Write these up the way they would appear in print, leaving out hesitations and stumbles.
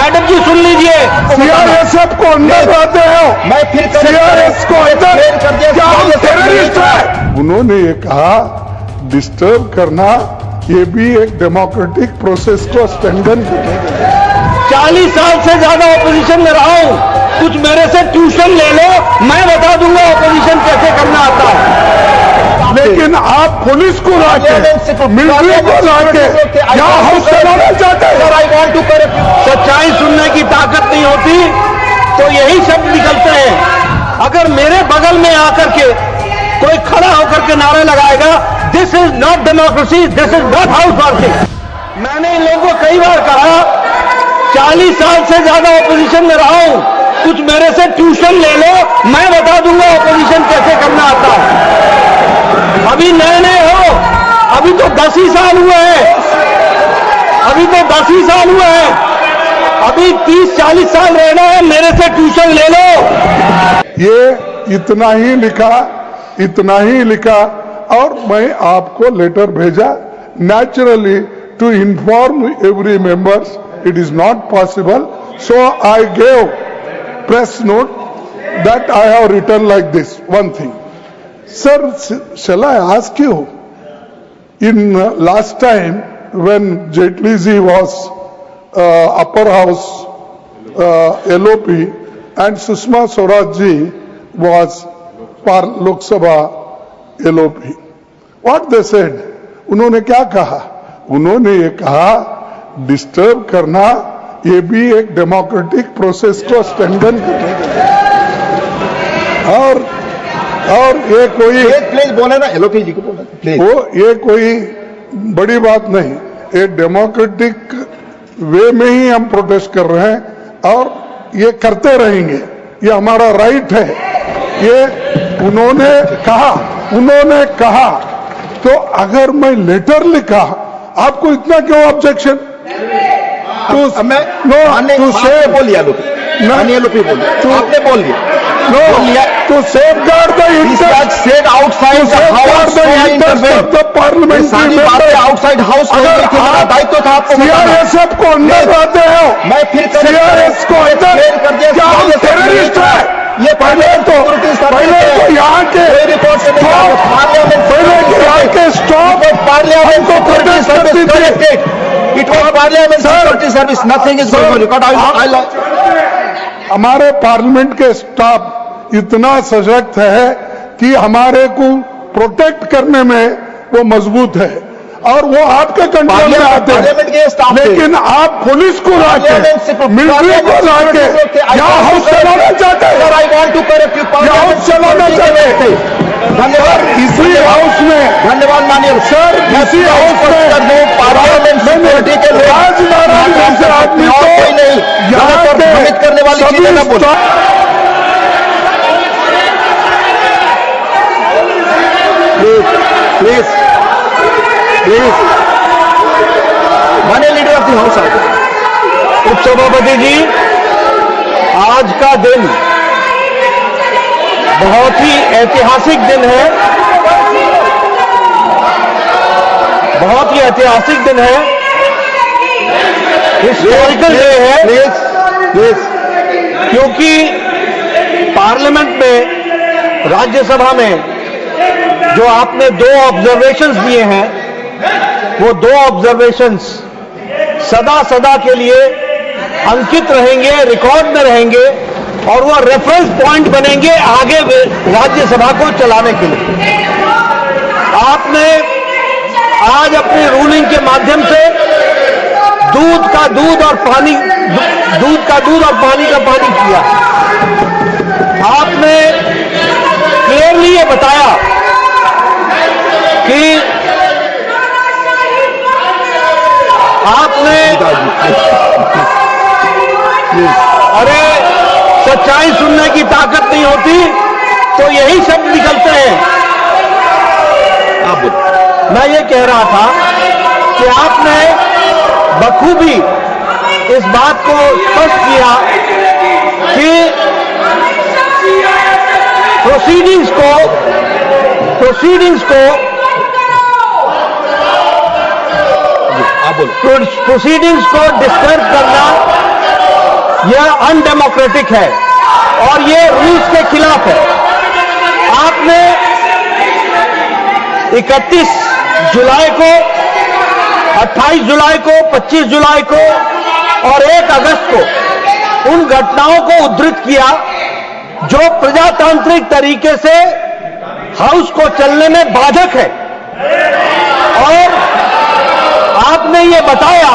Madam जी सुन लीजिए, सीआरएसएफ को अंदर लाते हो, मैं फिर सीआरएस को अंदर कर दिया, क्या हम टेररिस्ट है? उन्होंने ये कहा डिस्टर्ब करना ये भी एक डेमोक्रेटिक प्रोसेस को स्ट्रेंथन करने के लिए। 40 साल से ज्यादा ऑपोजिशन में रहा हूं, कुछ मेरे से ट्यूशन ले लो, मैं बता दूंगा ऑपोजिशन कैसे करना आता है। लेकिन आप पुलिस को लाके, मिलिट्री को लाके यहाँ हाउस चलाना चाहते हैं। आई वांट टू करेक्ट, सच्चाई सुनने की ताकत नहीं होती तो यही शब्द निकलते हैं। अगर मेरे बगल में आकर के कोई खड़ा होकर के नारे लगाएगा this is not democracy, this is not house worship. मैंने इन लोगों को कई बार कहा 40 साल से ज्यादा ऑपोजिशन में रहा हूं, कुछ मेरे से ट्यूशन ले लो, मैं बता दूंगा ऑपोजिशन कैसे करना आता है। अभी नए नए हो, अभी तो 10 ही साल हुए हैं, अभी तो 10 ही साल हुए हैं, अभी 30-40 साल रहना है, मेरे से ट्यूशन ले लो। ये इतना ही लिखा और मैं आपको लेटर भेजा। Naturally to inform every members it is not possible, so I gave press note that I have written like this. One thing, sir, shall I ask you, in last time when Jaitley ji was upper house LOP and Sushma Swaraj ji was Lok Sabha LOP, what they said, उन्होंने क्या कहा? उन्होंने ये कहा disturb करना ये भी एक डेमोक्रेटिक प्रोसेस को स्ट्रेंथन करने के लिए। और ये कोई प्लीज बोले ना, एलओपी जी को बोले प्लीज। वो ये कोई बड़ी बात नहीं, ये डेमोक्रेटिक वे में ही हम प्रोटेस्ट कर रहे हैं और ये करते रहेंगे, ये हमारा राइट है। ये उन्होंने कहा तो अगर मैं लेटर लिखा, आपको इतना क्यों ऑब्जेक्शन? बोलिए आपने बोल दिया to safeguard the interest outside of the parliamentary members. Outside house दायित्व था आपको। सीआरएसएफ को अंदर लाते हो, मैं फिर सीआरएस को अंदर क्या हम टेररिस्ट है? ये पहले तो यहाँ के स्टॉप पार्लियामेंट को प्रोटेस्ट करती थी। It was parliament security service, nothing is going on record. हमारे पार्लियामेंट के स्टाफ इतना सशक्त है कि हमारे को प्रोटेक्ट करने में वो मजबूत है और वो आपके कंट्रोल में आते हैं। लेकिन आप पुलिस को लाके, मिलिट्री को लाके यहाँ हाउस चलाना चाहते हैं। I want to correct you, house चलाना चाहते हैं। धन्यवाद। इसी हाउस में, धन्यवाद मानिए सर, इसी हाउस में पार्लियामेंट सिक्योरिटी के राजनारायण जैसे आदमी को नहीं यहाँ पर भ्रमित करने वाली चीजें न बोलो। प्लीज माननीय लीडर ऑफ द हाउस, उपसभापति जी, आज का दिन बहुत ही ऐतिहासिक दिन है, बहुत ही ऐतिहासिक दिन है, हिस्टोरिकल डे है। प्लीज क्योंकि पार्लियामेंट में, राज्यसभा में जो आपने 2 ऑब्जर्वेशंस दिए हैं, वो 2 ऑब्जर्वेशंस सदा के लिए अंकित रहेंगे, रिकॉर्ड में रहेंगे और वो रेफरेंस पॉइंट बनेंगे आगे राज्यसभा को चलाने के लिए। आपने आज अपनी रूलिंग के माध्यम से दूध का दूध और पानी का पानी किया। आपने क्लियरली ये बताया कि आपने, अरे सच्चाई सुनने की ताकत नहीं होती तो यही शब्द निकलते हैं। मैं ये कह रहा था कि आपने बखूबी इस बात को स्पष्ट किया कि प्रोसीडिंग्स को डिस्टर्ब करना यह अनडेमोक्रेटिक है और ये रूल्स के खिलाफ है। आपने 31 जुलाई को, 28 जुलाई को, 25 जुलाई को और 1 अगस्त को उन घटनाओं को उद्धृत किया जो प्रजातांत्रिक तरीके से हाउस को चलने में बाधक है, और आपने ये बताया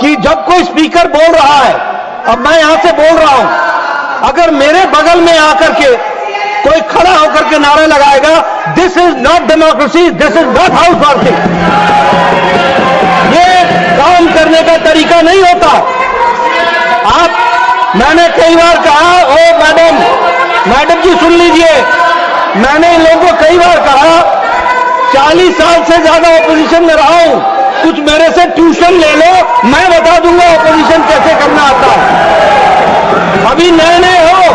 कि जब कोई स्पीकर बोल रहा है, अब मैं यहां से बोल रहा हूं, अगर मेरे बगल में आकर के कोई खड़ा होकर के नारे लगाएगा, this is not democracy, this is not house working, ये काम करने का तरीका नहीं होता। मैंने कई बार कहा, ओ मैडम जी सुन लीजिए, मैंने इन लोगों को कई बार कहा, 40 साल से ज्यादा ऑपोजिशन में रहा हूं, कुछ मेरे से ट्यूशन ले लो, मैं बता दूंगा ऑपोजिशन कैसे करना आता है। अभी नए हो,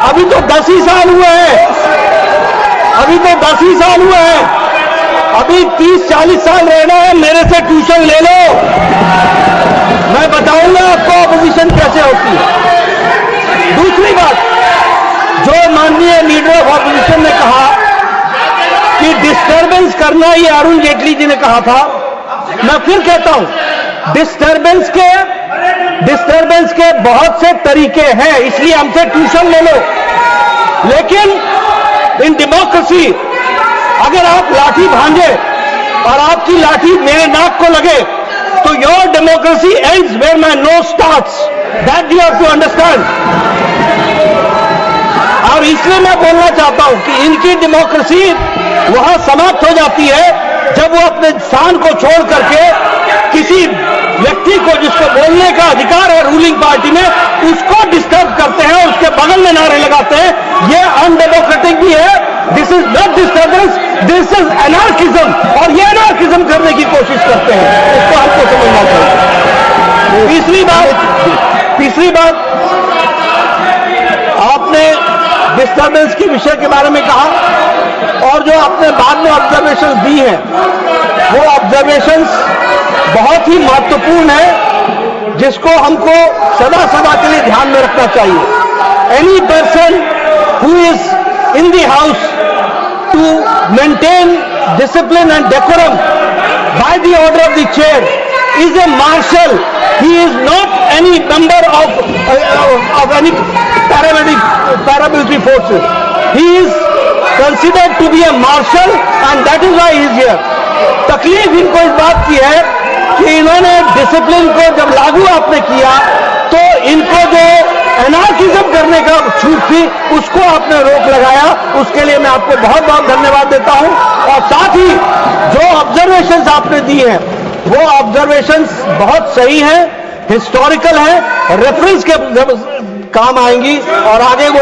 अभी तो 10 ही साल हुए हैं, अभी तो 10 ही साल हुए हैं, अभी 30-40 साल रहना है, मेरे से ट्यूशन ले लो, मैं बताऊंगा आपको ऑपोजिशन कैसे होती है। दूसरी बात, जो माननीय लीडर ऑफ ऑपोजिशन ने कहा कि डिस्टर्बेंस करना, ये अरुण जेटली जी ने कहा था, मैं फिर कहता हूं, डिस्टर्बेंस के बहुत से तरीके हैं, इसलिए हमसे ट्यूशन ले लो। लेकिन इन डेमोक्रेसी अगर आप लाठी भांजे और आपकी लाठी मेरे नाक को लगे, तो your democracy ends where my nose starts, that you have to understand. और इसलिए मैं बोलना चाहता हूं कि इनकी डेमोक्रेसी वहां समाप्त हो जाती है जब वो अपने स्थान को छोड़ करके किसी व्यक्ति को, जिसको बोलने का अधिकार है रूलिंग पार्टी में, उसको डिस्टर्ब करते हैं, उसके बगल में नारे लगाते हैं। ये अनडेमोक्रेटिक भी है, this is not disturbance, this is anarchism, और ये एनार्किज्म करने की कोशिश करते हैं, इसको हमको समझना चाहिए। तीसरी बात, आपने डिस्टर्बेंस के विषय के बारे में कहा, और जो आपने बाद में ऑब्जर्वेशंस दी हैं, वो ऑब्जर्वेशंस बहुत ही महत्वपूर्ण है, जिसको हमको सदा सदा के लिए ध्यान में रखना चाहिए। Any person who is in the house to maintain discipline and decorum by the order of the chair is a marshal. He is not any member of any paramilitary forces. He is considered to be a marshal, and that is why he is here. तकलीफ इनको इस बात की है कि इन्होंने discipline को जब लागू आपने किया, तो इनको जो एनार्किज्म करने का छूट थी, उसको आपने रोक लगाया। उसके लिए मैं आपको बहुत बहुत धन्यवाद देता हूं। और साथ ही जो ऑब्जर्वेशंस आपने दी हैं, वो ऑब्जर्वेशंस बहुत सही हैं, हिस्टोरिकल हैं, रेफरेंस के काम आएंगी, और आगे वो